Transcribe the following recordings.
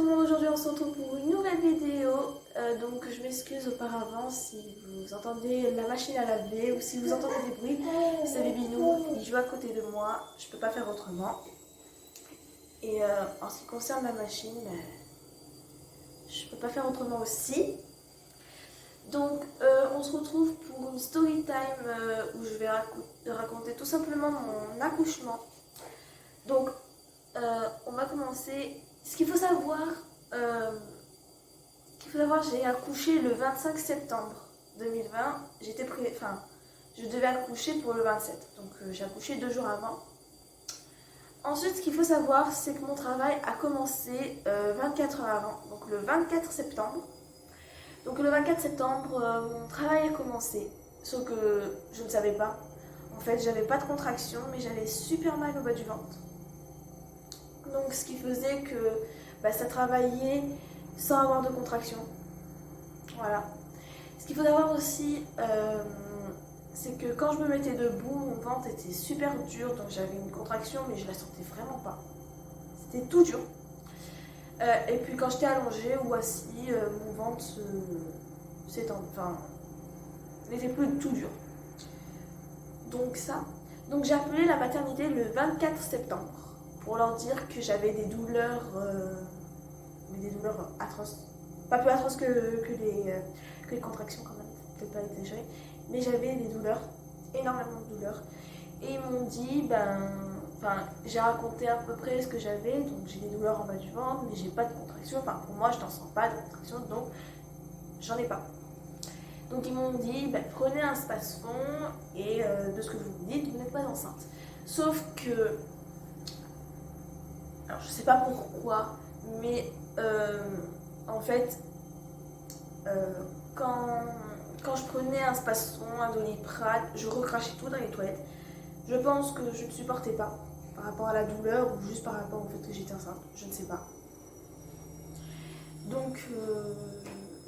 tout le monde, aujourd'hui on se retrouve pour une nouvelle vidéo. Donc je m'excuse auparavant si vous entendez la machine à laver ou si vous entendez des bruits. C'est Bibinou, il joue à côté de moi, je peux pas faire autrement. Et en ce qui concerne la machine, je peux pas faire autrement aussi. Donc on se retrouve pour une story time où je vais raconter tout simplement mon accouchement. Donc on va commencer. Ce qu'il faut savoir, j'ai accouché le 25 septembre 2020. Je devais accoucher pour le 27, donc j'ai accouché 2 jours avant. Ensuite, ce qu'il faut savoir, c'est que mon travail a commencé 24 heures avant, donc le 24 septembre. Donc le 24 septembre, mon travail a commencé, sauf que je ne savais pas. En fait, j'avais pas de contraction, mais j'avais super mal au bas du ventre. Donc ce qui faisait que ça travaillait sans avoir de contraction. Voilà. Ce qu'il faut savoir aussi, c'est que quand je me mettais debout, mon ventre était super dur, donc j'avais une contraction, mais je la sentais vraiment pas. C'était tout dur. Et puis quand j'étais allongée ou assis, mon ventre n'était plus tout dur. Donc ça. Donc j'ai appelé la maternité le 24 septembre pour leur dire que j'avais des douleurs, atroces. Pas plus atroces que les contractions quand même, peut-être pas exagéré, mais j'avais des douleurs, énormément de douleurs. Et ils m'ont dit, j'ai raconté à peu près ce que j'avais, donc j'ai des douleurs en bas du ventre, mais j'ai pas de contraction. Enfin, pour moi, je n'en sens pas de contraction, donc j'en ai pas. Donc ils m'ont dit, prenez un spasfon et de ce que vous me dites, vous n'êtes pas enceinte. Sauf que, alors je sais pas pourquoi, mais en fait, quand je prenais un spasfon, un Doliprane, je recrachais tout dans les toilettes. Je pense que je ne supportais pas par rapport à la douleur ou juste par rapport au fait que j'étais enceinte, je ne sais pas. Donc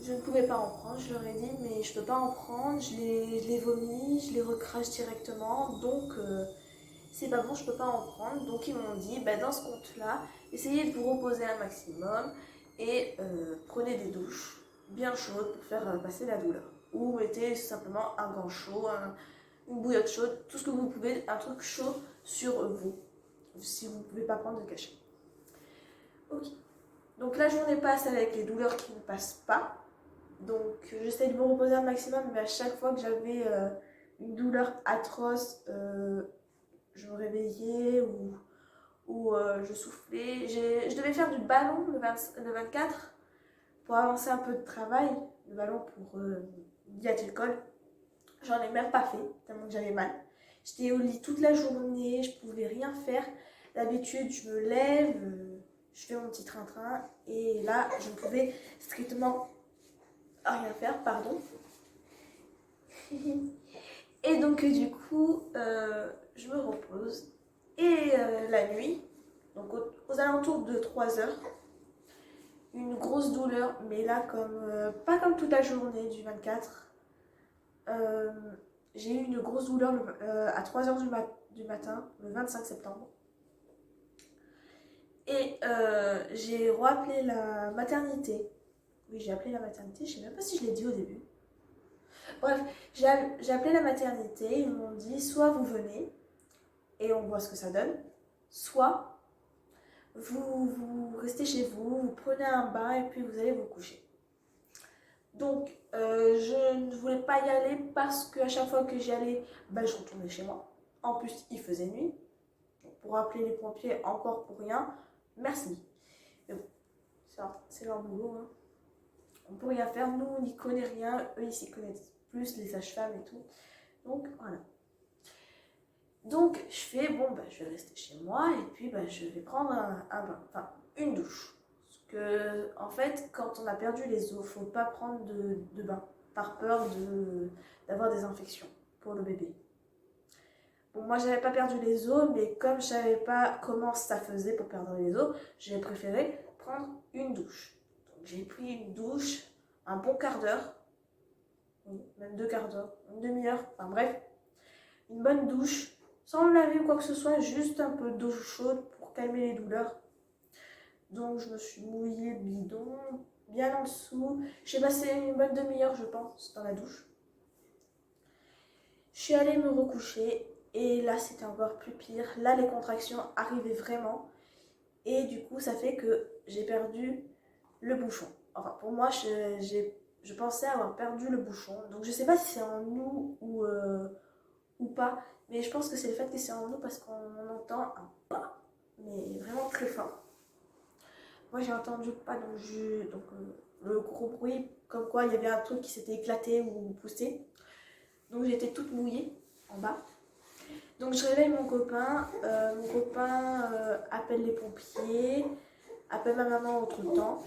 je ne pouvais pas en prendre, je leur ai dit mais je ne peux pas en prendre, je les vomis, je les recrache directement, donc c'est pas bon, je ne peux pas en prendre. Donc ils m'ont dit dans ce compte-là, essayez de vous reposer un maximum et prenez des douches bien chaudes pour faire passer la douleur. Ou mettez simplement un gant chaud, une bouillotte chaude, tout ce que vous pouvez, un truc chaud sur vous, si vous ne pouvez pas prendre de cachet. Ok. Donc la journée passe avec les douleurs qui ne passent pas. Donc j'essaie de me reposer un maximum, mais à chaque fois que j'avais une douleur atroce, je me réveillais ou je soufflais. Je devais faire du ballon le 24 pour avancer un peu de travail. Le ballon pour diététique. J'en ai même pas fait, tellement que j'avais mal. J'étais au lit toute la journée, je pouvais rien faire. D'habitude, je me lève, je fais mon petit train-train, et là, je ne pouvais strictement rien faire, pardon. Et donc, du coup, je me repose. Et la nuit, donc aux alentours de 3 heures, une grosse douleur, mais là, pas comme toute la journée du 24. J'ai eu une grosse douleur à 3 heures du matin, le 25 septembre. Et j'ai rappelé la maternité. Oui, j'ai appelé la maternité, je ne sais même pas si je l'ai dit au début. Bref, j'ai appelé la maternité, ils m'ont dit soit vous venez et on voit ce que ça donne, soit vous restez chez vous, vous prenez un bain et puis vous allez vous coucher. Donc, je ne voulais pas y aller parce qu'à chaque fois que j'y allais, je retournais chez moi. En plus, il faisait nuit. Donc, pour appeler les pompiers, encore pour rien, merci. Mais bon, ça, c'est leur boulot. Hein. On ne peut rien faire. Nous, on n'y connaît rien. Eux, ils s'y connaissent plus, les sages-femmes et tout. Donc, voilà. Donc, je fais, je vais rester chez moi et puis je vais prendre un bain. Enfin, une douche. En fait, quand on a perdu les os, il ne faut pas prendre de bain par peur d'avoir des infections pour le bébé. Bon, moi, j'avais pas perdu les os, mais comme je savais pas comment ça faisait pour perdre les os, j'ai préféré prendre une douche. Donc, j'ai pris une douche un bon quart d'heure, même 2 quarts d'heure, une demi-heure, enfin bref, une bonne douche, sans me laver ou quoi que ce soit, juste un peu d'eau chaude pour calmer les douleurs. Donc je me suis mouillée le bidon, bien en dessous. J'ai passé une bonne demi-heure, je pense, dans la douche. Je suis allée me recoucher et là c'était encore plus pire. Là les contractions arrivaient vraiment et du coup ça fait que j'ai perdu le bouchon. Enfin pour moi je pensais avoir perdu le bouchon. Donc je sais pas si c'est en nous ou pas. Mais je pense que c'est le fait que c'est en nous parce qu'on entend un pas, mais vraiment très fort. Moi j'ai entendu pas donc le gros bruit comme quoi il y avait un truc qui s'était éclaté ou poussé. Donc j'étais toute mouillée en bas. Donc je réveille mon copain. Appelle les pompiers, appelle ma maman entre temps.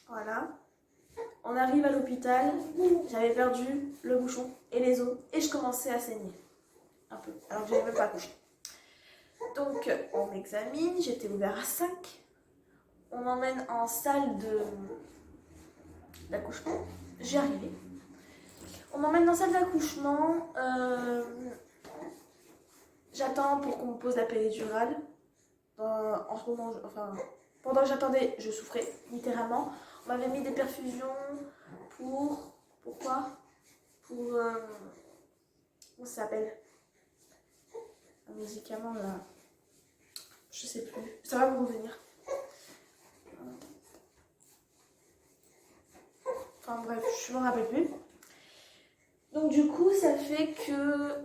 Voilà. On arrive à l'hôpital. J'avais perdu le bouchon et les os et je commençais à saigner un peu. Alors que j'avais même pas accouché. Donc on m'examine. J'étais ouvert à 5. On m'emmène en salle d'accouchement. J'y arrivais. On m'emmène dans la salle d'accouchement. J'attends pour qu'on me pose la péridurale. En ce moment, pendant que j'attendais, je souffrais littéralement. On m'avait mis des perfusions pourquoi comment ça s'appelle? Un médicament là. Je sais plus. Ça va me revenir. Enfin bref, je me rappelle plus. Donc du coup, ça fait que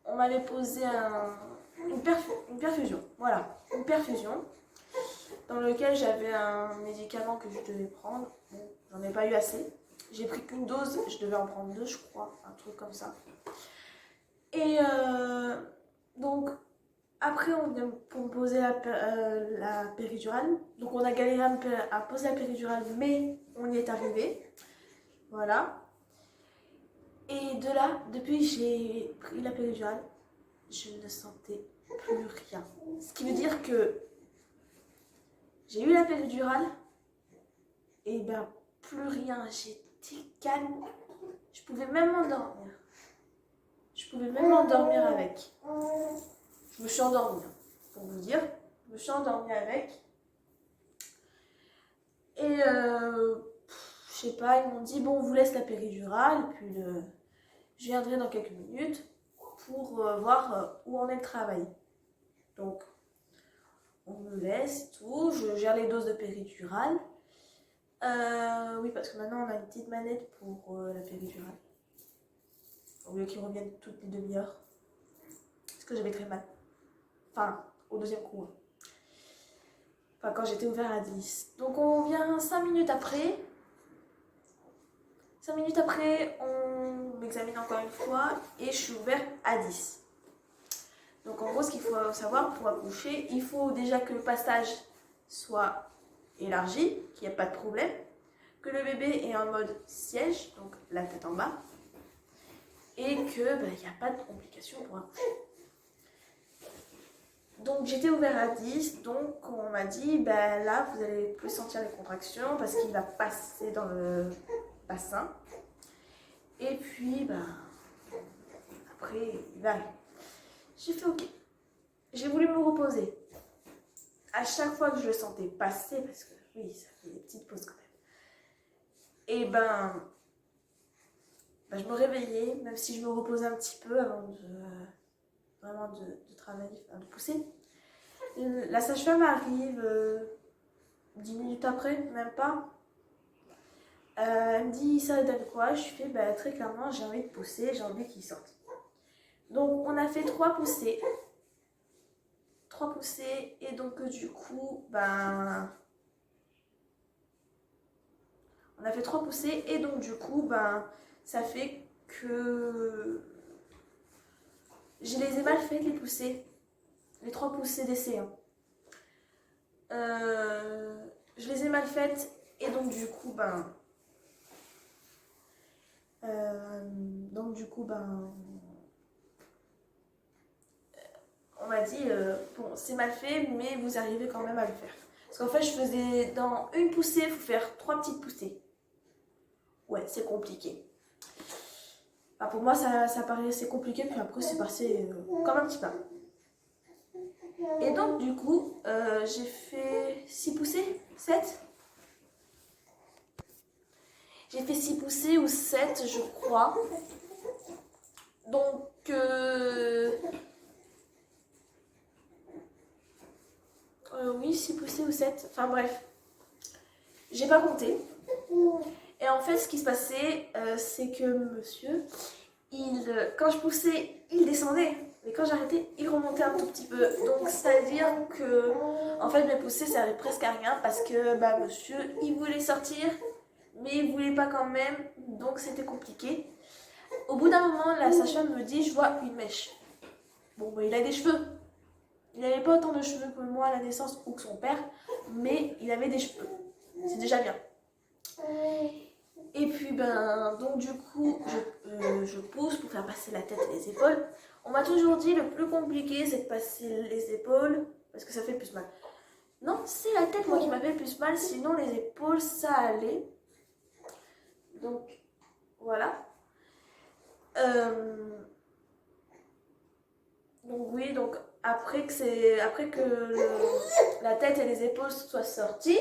on m'avait posé une perfusion. Voilà, une perfusion dans lequel j'avais un médicament que je devais prendre. Bon, j'en ai pas eu assez. J'ai pris qu'une dose, je devais en prendre 2, je crois, un truc comme ça. Et donc, après, on vient pour me poser la péridurale. Donc, on a galéré à poser la péridurale, mais on y est arrivé. Voilà. Et de là, depuis que j'ai pris la péridurale, je ne sentais plus rien. Ce qui veut dire que j'ai eu la péridurale, et ben plus rien. J'étais calme. Je pouvais même m'endormir. Avec. Je me suis endormie, pour vous dire. Je me suis endormie avec. Et je sais pas, ils m'ont dit bon, on vous laisse la péridurale, puis je viendrai dans quelques minutes pour voir où en est le travail. Donc, on me laisse tout, je gère les doses de péridurale. Oui, parce que maintenant on a une petite manette pour la péridurale. Au lieu qu'ils reviennent toutes les demi-heures. Parce que j'avais très mal. Enfin, au deuxième coup. Enfin, quand j'étais ouvert à 10. Donc on vient 5 minutes après. 5 minutes après, on m'examine encore une fois et je suis ouvert à 10. Donc en gros, ce qu'il faut savoir pour accoucher, il faut déjà que le passage soit élargi, qu'il n'y ait pas de problème, que le bébé est en mode siège, donc la tête en bas, et que il n'y a pas de complications pour accoucher. Donc j'étais ouvert à 10, donc on m'a dit là vous allez plus sentir les contractions parce qu'il va passer dans le bassin. Et puis après il va arriver. J'ai fait ok. J'ai voulu me reposer. À chaque fois que je le sentais passer, parce que oui, ça fait des petites pauses quand même. Et je me réveillais, même si je me reposais un petit peu avant de travailler, de pousser. La sage-femme arrive 10 minutes après, même pas. Elle me dit ça donne quoi? Je fais très clairement j'ai envie de pousser, j'ai envie qu'il sorte. Donc on a fait 3 poussées. 3 poussées et donc du coup on a fait 3 poussées et donc du coup ça fait que je les ai mal faites les poussées. Les 3 poussées d'essai. Je les ai mal faites et donc du coup on m'a dit bon c'est mal fait mais vous arrivez quand même à le faire. Parce qu'en fait je faisais dans une poussée, il faut faire 3 petites poussées. Ouais, c'est compliqué. Pour moi ça paraissait compliqué puis après c'est passé comme un petit pain. Et donc du coup, j'ai fait 6 poussées, 7. J'ai fait 6 poussées ou 7, je crois. Donc, oui, 6 poussées ou 7. Enfin bref, j'ai pas compté. Et en fait, ce qui se passait, c'est que monsieur, quand je poussais, il descendait. Mais quand j'arrêtais, il remontait un tout petit peu. Donc, c'est-à-dire que, en fait, mes poussées servaient presque à rien parce que, monsieur, il voulait sortir, mais il voulait pas quand même. Donc, c'était compliqué. Au bout d'un moment, la sage-femme me dit, je vois une mèche. Bon, il a des cheveux. Il n'avait pas autant de cheveux que moi à la naissance ou que son père, mais il avait des cheveux. C'est déjà bien. Et puis, donc du coup, je pousse pour faire passer la tête et les épaules. On m'a toujours dit le plus compliqué, c'est de passer les épaules, parce que ça fait le plus mal. Non, c'est la tête, moi, qui m'a fait le plus mal, sinon les épaules, ça allait. Donc, voilà. Donc oui, donc après que la tête et les épaules soient sorties,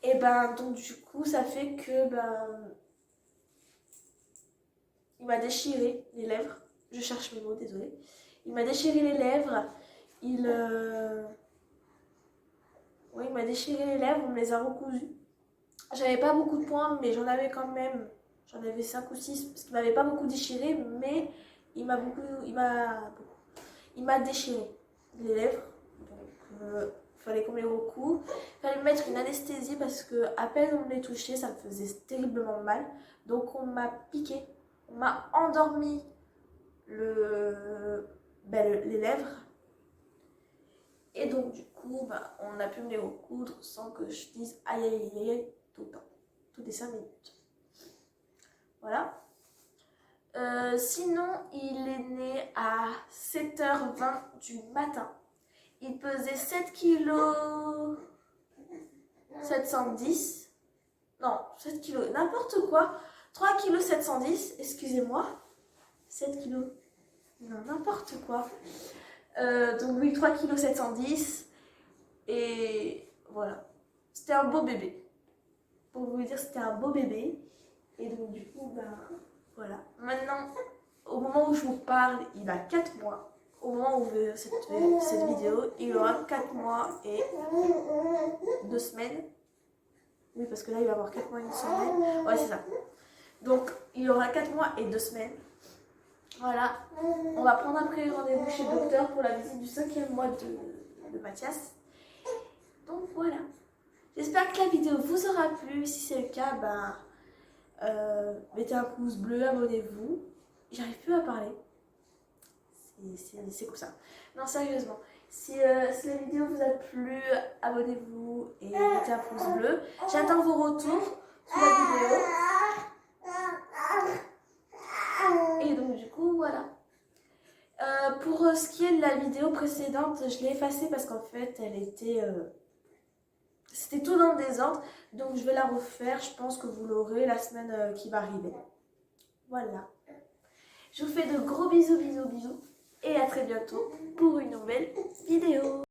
et donc du coup, ça fait que, il m'a déchiré les lèvres. Je cherche mes mots, désolée. Il m'a déchiré les lèvres. Oui, il m'a déchiré les lèvres, on me les a recousues. J'avais pas beaucoup de points, mais j'en avais quand même. J'en avais 5 ou 6, parce qu'il m'avait pas beaucoup déchiré, mais il m'a déchiré les lèvres. Donc, fallait qu'on me les recoue. Fallait me mettre une anesthésie parce que à peine on me les touchait, ça me faisait terriblement mal. Donc on m'a piqué. On m'a endormi les lèvres. Et donc du coup, on a pu me les recoudre sans que je dise aïe aïe aïe aïe tout le temps. Toutes les 5 minutes. Voilà. Sinon, il est né à 7h20 du matin. Il pesait 7 kg 710. Non, 7 kg, n'importe quoi. 3 kg 710, excusez-moi. 7 kg. Non, n'importe quoi. Donc oui, 3 kg 710. Et voilà. C'était un beau bébé. Pour vous dire, c'était un beau bébé. Et donc du coup, voilà. Maintenant, au moment où je vous parle, il a 4 mois. Au moment où vous verrez cette vidéo, il aura 4 mois et 2 semaines. Oui, parce que là, il va avoir 4 mois et 1 semaine. Ouais, c'est ça. Donc, il aura 4 mois et 2 semaines. Voilà. On va prendre après rendez-vous chez le docteur pour la visite du 5e mois de Mathias. Donc, voilà. J'espère que la vidéo vous aura plu. Si c'est le cas, mettez un pouce bleu, abonnez-vous. J'arrive plus à parler. C'est comme ça. Non, sérieusement. Si la vidéo vous a plu, abonnez-vous et mettez un pouce bleu. J'attends vos retours sur la vidéo. Et donc du coup, voilà. Pour ce qui est de la vidéo précédente, je l'ai effacée parce qu'en fait, elle était... c'était tout dans le désordre. Donc je vais la refaire. Je pense que vous l'aurez la semaine qui va arriver. Voilà. Je vous fais de gros bisous, bisous, bisous. Et à très bientôt pour une nouvelle vidéo.